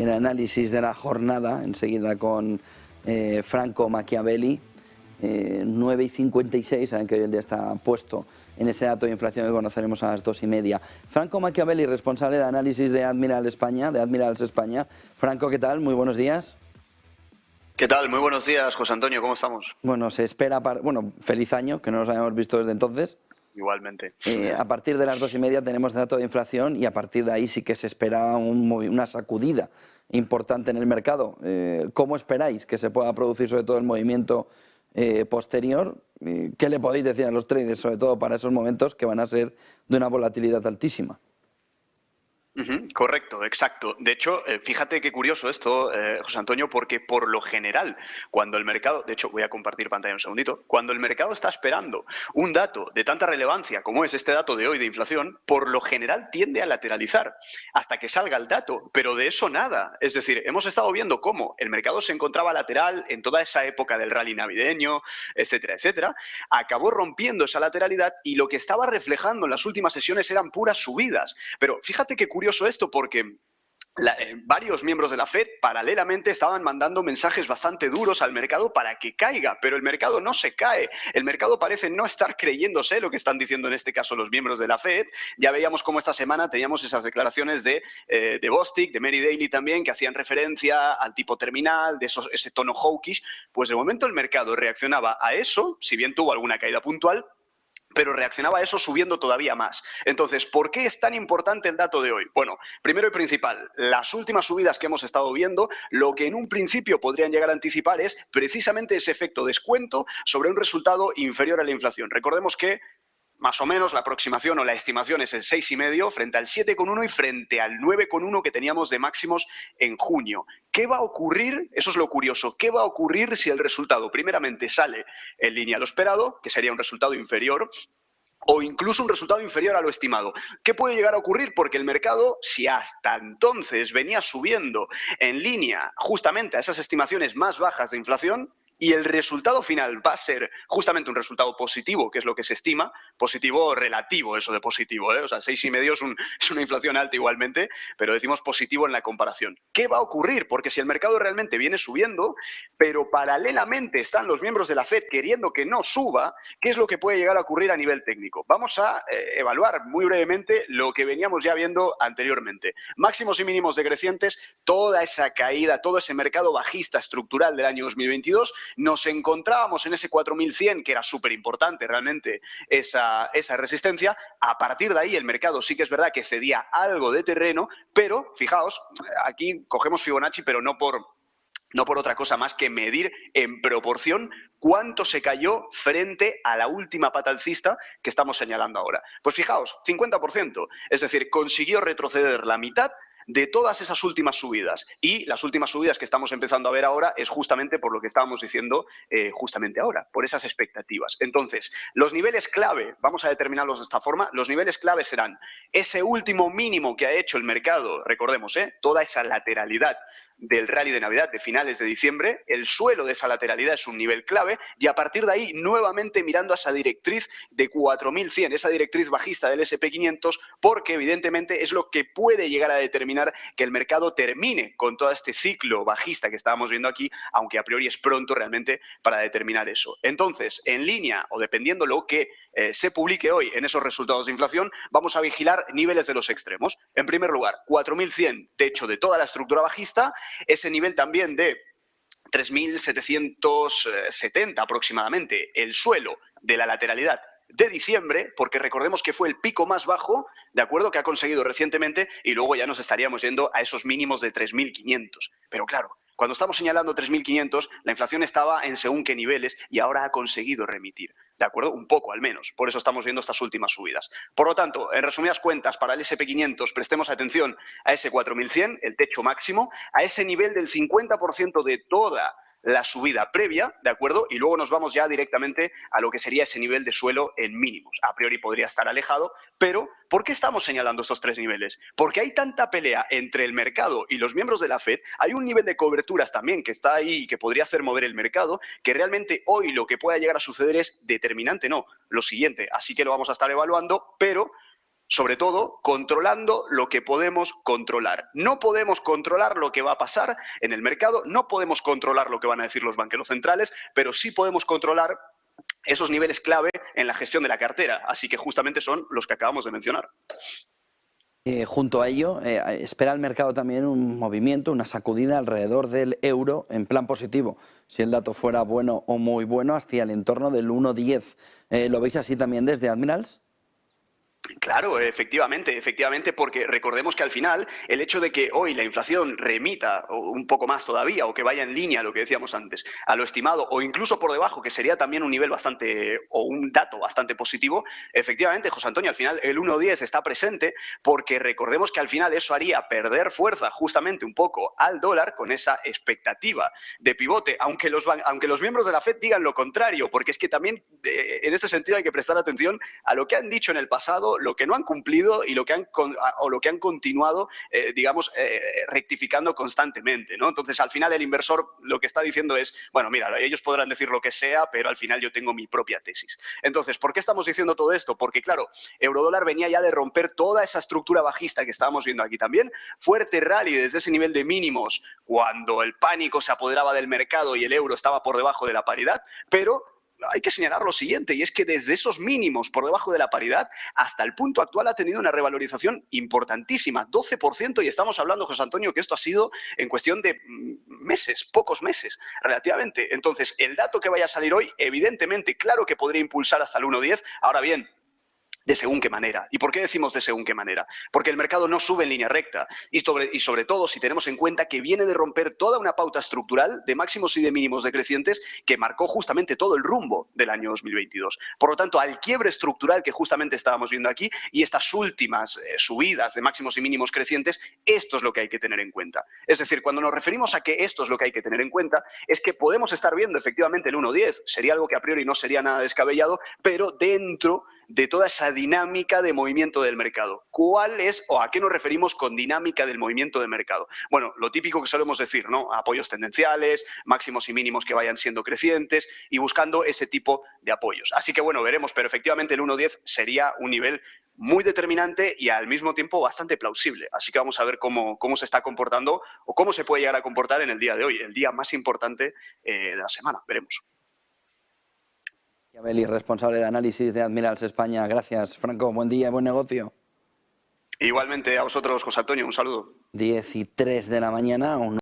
el análisis de la jornada, enseguida con Franco Machiavelli. 9:56, saben que hoy el día está puesto en ese dato de inflación que conoceremos a las 2:30. Franco Machiavelli, responsable de análisis de Admiral España, de Admirals España. Franco, ¿qué tal? Muy buenos días. ¿Qué tal? Muy buenos días, José Antonio, ¿cómo estamos? Bueno, se espera, feliz año, que no nos habíamos visto desde entonces. Igualmente. A partir de las 2:30 tenemos dato de inflación y a partir de ahí sí que se espera una sacudida importante en el mercado. ¿Cómo esperáis que se pueda producir sobre todo el movimiento posterior? ¿Qué le podéis decir a los traders, sobre todo para esos momentos que van a ser de una volatilidad altísima? Correcto, exacto. De hecho, fíjate qué curioso esto, José Antonio, porque por lo general, cuando el mercado, de hecho voy a compartir pantalla un segundito, cuando el mercado está esperando un dato de tanta relevancia como es este dato de hoy de inflación, por lo general tiende a lateralizar hasta que salga el dato, pero de eso nada. Es decir, hemos estado viendo cómo el mercado se encontraba lateral en toda esa época del rally navideño, etcétera, etcétera, acabó rompiendo esa lateralidad y lo que estaba reflejando en las últimas sesiones eran puras subidas. Pero fíjate qué curioso esto, porque varios miembros de la Fed paralelamente estaban mandando mensajes bastante duros al mercado para que caiga, pero el mercado no se cae. El mercado parece no estar creyéndose lo que están diciendo en este caso los miembros de la Fed. Ya veíamos cómo esta semana teníamos esas declaraciones de Bostic, de Mary Daly también, que hacían referencia al tipo terminal, de ese tono hawkish. Pues de momento el mercado reaccionaba a eso, si bien tuvo alguna caída puntual, pero reaccionaba a eso subiendo todavía más. Entonces, ¿por qué es tan importante el dato de hoy? Bueno, primero y principal, las últimas subidas que hemos estado viendo, lo que en un principio podrían llegar a anticipar es precisamente ese efecto descuento sobre un resultado inferior a la inflación. Recordemos que más o menos la aproximación o la estimación es el 6,5 frente al 7,1 y frente al 9,1 que teníamos de máximos en junio. ¿Qué va a ocurrir? Eso es lo curioso. ¿Qué va a ocurrir si el resultado primeramente sale en línea a lo esperado, que sería un resultado inferior, o incluso un resultado inferior a lo estimado? ¿Qué puede llegar a ocurrir? Porque el mercado, si hasta entonces venía subiendo en línea justamente a esas estimaciones más bajas de inflación, y el resultado final va a ser justamente un resultado positivo, que es lo que se estima, positivo relativo, eso de positivo, ¿eh? O sea, 6,5 es una inflación alta igualmente, pero decimos positivo en la comparación. ¿Qué va a ocurrir? Porque si el mercado realmente viene subiendo, pero paralelamente están los miembros de la Fed queriendo que no suba, ¿qué es lo que puede llegar a ocurrir a nivel técnico? Vamos a evaluar muy brevemente lo que veníamos ya viendo anteriormente. Máximos y mínimos decrecientes, toda esa caída, todo ese mercado bajista estructural del año 2022, nos encontrábamos en ese 4.100, que era súper importante realmente esa resistencia. A partir de ahí el mercado sí que es verdad que cedía algo de terreno, pero fijaos, aquí cogemos Fibonacci, pero no por otra cosa más que medir en proporción cuánto se cayó frente a la última pata alcista que estamos señalando ahora. Pues fijaos, 50%, es decir, consiguió retroceder la mitad de todas esas últimas subidas. Y las últimas subidas que estamos empezando a ver ahora es justamente por lo que estábamos diciendo justamente ahora, por esas expectativas. Entonces, los niveles clave, vamos a determinarlos de esta forma, los niveles clave serán ese último mínimo que ha hecho el mercado, recordemos, toda esa lateralidad del rally de Navidad de finales de diciembre, el suelo de esa lateralidad es un nivel clave, y a partir de ahí nuevamente mirando a esa directriz de 4.100, esa directriz bajista del S&P 500, porque evidentemente es lo que puede llegar a determinar que el mercado termine con todo este ciclo bajista que estábamos viendo aquí, aunque a priori es pronto realmente para determinar eso. Entonces, en línea o dependiendo lo que se publique hoy en esos resultados de inflación, vamos a vigilar niveles de los extremos. En primer lugar, 4.100, techo de toda la estructura bajista, ese nivel también de 3.770 aproximadamente, el suelo de la lateralidad de diciembre, porque recordemos que fue el pico más bajo, ¿de acuerdo?, que ha conseguido recientemente, y luego ya nos estaríamos yendo a esos mínimos de 3.500. Pero claro, cuando estamos señalando 3.500, la inflación estaba en según qué niveles y ahora ha conseguido remitir, ¿de acuerdo? Un poco al menos, por eso estamos viendo estas últimas subidas. Por lo tanto, en resumidas cuentas, para el S&P 500 prestemos atención a ese 4.100, el techo máximo, a ese nivel del 50% de toda la subida previa, ¿de acuerdo? Y luego nos vamos ya directamente a lo que sería ese nivel de suelo en mínimos. A priori podría estar alejado, pero ¿por qué estamos señalando estos tres niveles? Porque hay tanta pelea entre el mercado y los miembros de la Fed, hay un nivel de coberturas también que está ahí y que podría hacer mover el mercado, que realmente hoy lo que pueda llegar a suceder es determinante, no, lo siguiente. Así que lo vamos a estar evaluando, pero sobre todo controlando lo que podemos controlar. No podemos controlar lo que va a pasar en el mercado, no podemos controlar lo que van a decir los banqueros centrales, pero sí podemos controlar esos niveles clave en la gestión de la cartera. Así que justamente son los que acabamos de mencionar. Junto a ello, espera el mercado también un movimiento, una sacudida alrededor del euro en plan positivo. Si el dato fuera bueno o muy bueno, hacia el entorno del 1,10. ¿Lo veis así también desde Admirals? Claro, efectivamente, porque recordemos que al final el hecho de que hoy la inflación remita un poco más todavía o que vaya en línea, lo que decíamos antes, a lo estimado o incluso por debajo, que sería también un nivel bastante o un dato bastante positivo, efectivamente, José Antonio, al final el 1,10 está presente porque recordemos que al final eso haría perder fuerza justamente un poco al dólar con esa expectativa de pivote, aunque los miembros de la FED digan lo contrario, porque es que también en este sentido hay que prestar atención a lo que han dicho en el pasado, lo que no han cumplido y lo que han continuado, rectificando constantemente, ¿no? Entonces, al final el inversor lo que está diciendo es, bueno, mira, ellos podrán decir lo que sea, pero al final yo tengo mi propia tesis. Entonces, ¿por qué estamos diciendo todo esto? Porque, claro, eurodólar venía ya de romper toda esa estructura bajista que estábamos viendo aquí también, fuerte rally desde ese nivel de mínimos cuando el pánico se apoderaba del mercado y el euro estaba por debajo de la paridad, pero hay que señalar lo siguiente, y es que desde esos mínimos por debajo de la paridad hasta el punto actual ha tenido una revalorización importantísima, 12%, y estamos hablando, José Antonio, que esto ha sido en cuestión de meses, pocos meses, relativamente. Entonces, el dato que vaya a salir hoy, evidentemente, claro que podría impulsar hasta el 1,10. Ahora bien, de según qué manera. ¿Y por qué decimos de según qué manera? Porque el mercado no sube en línea recta y sobre todo si tenemos en cuenta que viene de romper toda una pauta estructural de máximos y de mínimos decrecientes que marcó justamente todo el rumbo del año 2022. Por lo tanto, al quiebre estructural que justamente estábamos viendo aquí y estas últimas subidas de máximos y mínimos crecientes, esto es lo que hay que tener en cuenta. Es decir, cuando nos referimos a que esto es lo que hay que tener en cuenta, es que podemos estar viendo efectivamente el 1,10, sería algo que a priori no sería nada descabellado, pero dentro de toda esa dinámica de movimiento del mercado. ¿Cuál es o a qué nos referimos con dinámica del movimiento del mercado? Bueno, lo típico que solemos decir, ¿no? Apoyos tendenciales, máximos y mínimos que vayan siendo crecientes y buscando ese tipo de apoyos. Así que bueno, veremos, pero efectivamente el 1,10 sería un nivel muy determinante y al mismo tiempo bastante plausible. Así que vamos a ver cómo se está comportando o cómo se puede llegar a comportar en el día de hoy, el día más importante de la semana. Veremos. Machiavelli, responsable de análisis de Admirals España. Gracias, Franco. Buen día, buen negocio. Igualmente a vosotros, José Antonio, un saludo. 10:03 de la mañana.